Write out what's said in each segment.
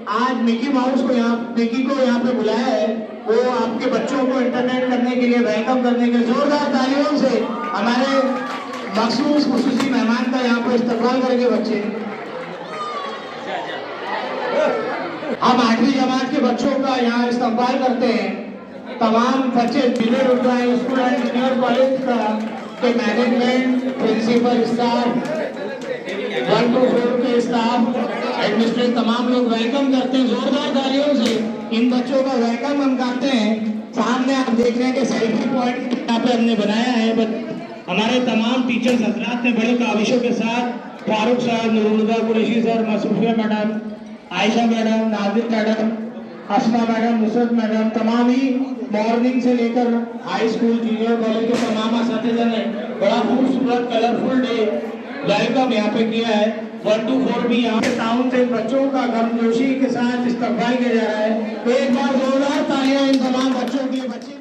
आज Mickey mouse को Mickey को यहाँ पे बुलाया है, वो आपके बच्चों को एंटरटेन करने के लिए, वेलकम करने के लिए जोरदार तालियों से हमारे मखसूस खुसूसी मेहमान का यहाँ पर इस्तकबाल करेंगे बच्चे। हम 8वीं जमात के बच्चों का यहाँ इस्तकबाल करते हैं। तमाम बच्चे junior Urdu school and junior college का के मैनेजमेंट, प्रिंसिपल, स्टाफ, 1 to 4 के स्टाफ, एडमिनिस्ट्रेटर, तमाम लोग वेलकम करते हैं जोरदार तालियों से। इन बच्चों का वेलकम हम करते हैं। सामने आप देख रहे हैं कि सेल्फी पॉइंट यहाँ पे हमने बनाया है। हमारे तमाम टीचर्स हजरात ने बड़े काविशों के साथ फारूक साहब, Noorullah Qureshi sir, Masoofia madam, Ayesha madam, Nadir madam, Asma madam, Nusrat madam, तमाम ही मॉर्निंग से लेकर हाई स्कूल, जूनियर कॉलेज के तमाम असातिज़ा ने बड़ा खूबसूरत कलरफुल डे वेलकम यहाँ पे किया है। 1 to 4 भी यहाँ पे टाउन से बच्चों का गर्मजोशी के साथ इस्तकबाल किया जा रहा है। तो एक बार जोरदार तालियां इन तमाम बच्चों के लिए। बच्चे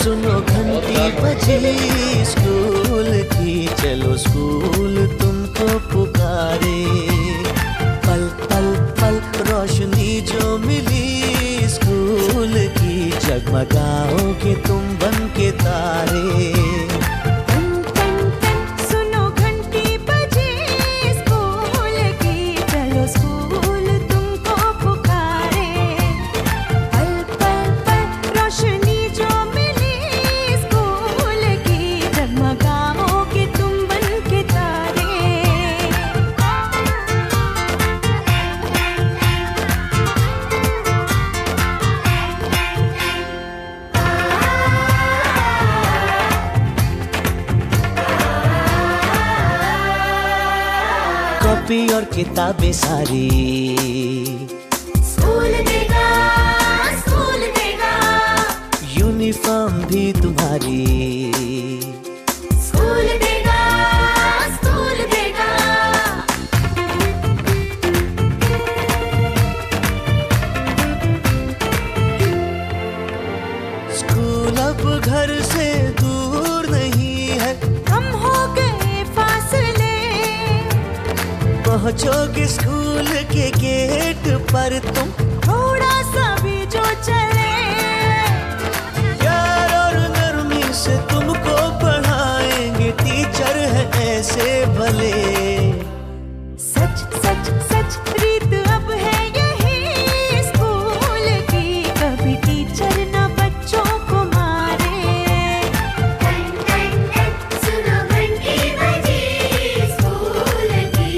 सुनो घंटी बजी स्कूल की, चलो स्कूल तुमको पुकारे। पल पल पल रोशनी जो मिली स्कूल की, जगमगाओगे तुम बन के तारे। कॉपी और किताबें सारी स्कूल देगा, स्कूल देगा। यूनिफॉर्म भी तुम्हारी स्कूल देगा, स्कूल देगा। स्कूल अब घर से दूर नहीं है, कम हो गए फासले। पहुंचोगे स्कूल के गेट पर तुम, थोड़ा सा भी जो चले। प्यार और नरमी से तुमको पढ़ाएंगे टीचर है ऐसे भले। सच सच सच रीत अब है यही स्कूल की, कभी टीचर न बच्चों को मारे। सुनो घंटी बजी स्कूल की,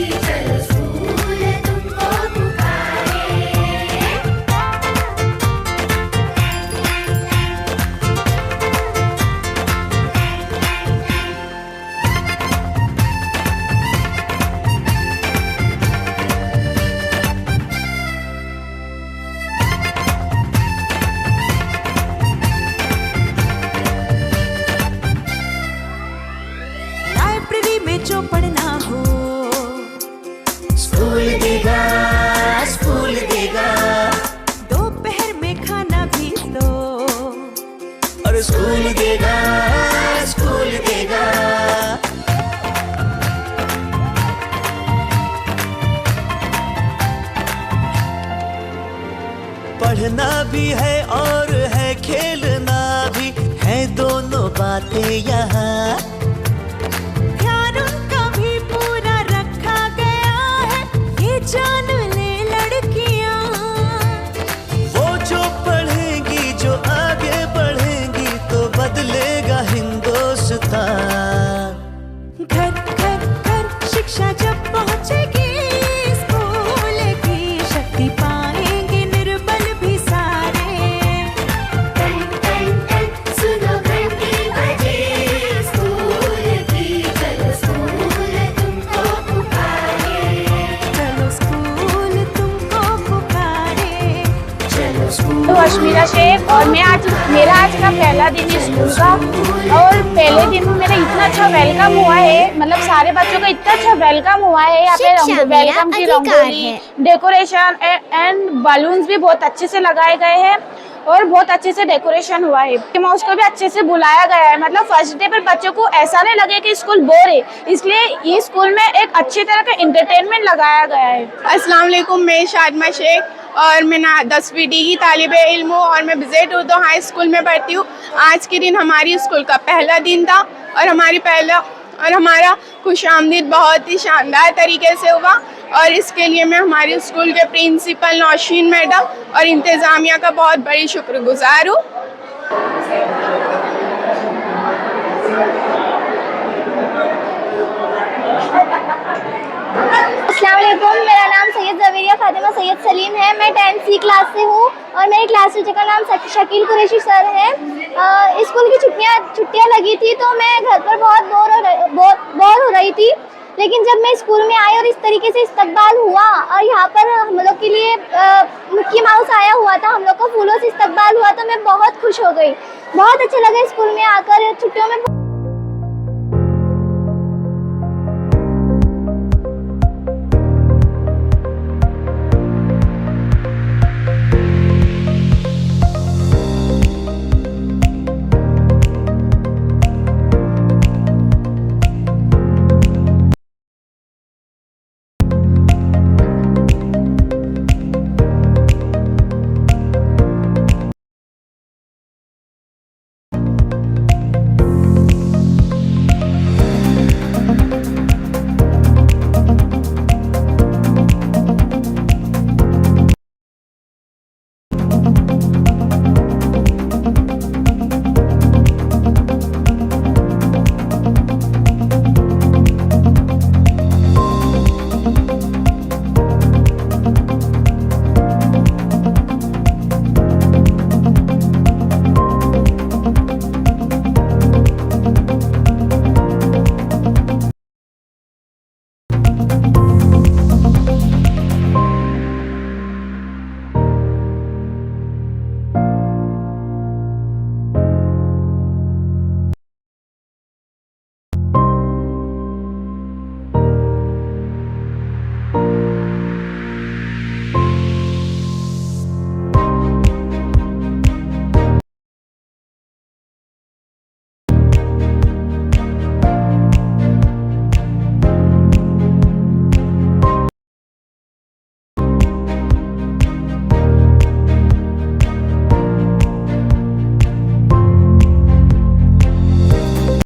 भी है और है खेलना भी है, दोनों बातें यहाँ। ध्यान उनका भी पूरा रखा गया है, ये जान ले लड़कियां। वो जो पढ़ेंगी, जो आगे बढ़ेंगी, तो बदलेगा हिंदुस्तान। घर घर घर शिक्षा जब पहुंचेगी, स्कूल की शक्ति पाएंगे निर्बल भी सारे। टन टन टन सुनो घंटी बजे, स्कूल की चलो स्कूल तुमको पुकारे। चलो स्कूल तुमको पुकारे, चलो स्कूल। तो अश्मीरा शेख और मेरा आज का पहला दिन है स्कूल का, और पहले दिन मेरा इतना अच्छा वेलकम हुआ है, मतलब सारे बच्चों का इतना अच्छा वेलकम हुआ है। यहाँ पे वेलकम की रंगोली, डेकोरेशन एंड बलून्स भी बहुत अच्छे से लगाए गए हैं और बहुत अच्छे से डेकोरेशन हुआ है। माउस को भी अच्छे से बुलाया गया है, मतलब फर्स्ट डे पर बच्चों को ऐसा नहीं लगे कि स्कूल बोर है, इसलिए ये स्कूल में एक अच्छी तरह का एंटरटेनमेंट लगाया गया है। अस्सलाम वालेकुम, मैं शादमा शेख और मैं 10वीं डी की तालिबे इल्म हूँ और मैं बिजेट उर्दू हाई स्कूल में पढ़ती हूँ। आज के दिन हमारी स्कूल का पहला दिन था और हमारा खुशामदीद बहुत ही शानदार तरीके से हुआ, और इसके लिए मैं हमारे स्कूल के प्रिंसिपल नौशीन मैडम और इंतज़ामिया का बहुत बड़ी शुक्रगुजार हूँ। अस्सलाम वालेकुम, मेरा नाम सैयद ज़वेरिया फातिमा सैयद सलीम है। मैं 10th C क्लास से हूँ और मेरे क्लास टीचर का नाम शकील कुरैशी सर है। स्कूल की छुट्टियाँ लगी थी तो मैं घर पर बहुत बोर हो रही थी, लेकिन जब मैं स्कूल में आई और इस तरीके से इस्तकबाल हुआ और यहाँ पर हम लोग के लिए मिक्की माउस आया हुआ था, हम लोग को फूलों से इस्तकबाल हुआ, तो मैं बहुत खुश हो गई। बहुत अच्छा लगा स्कूल में आकर छुट्टियों में।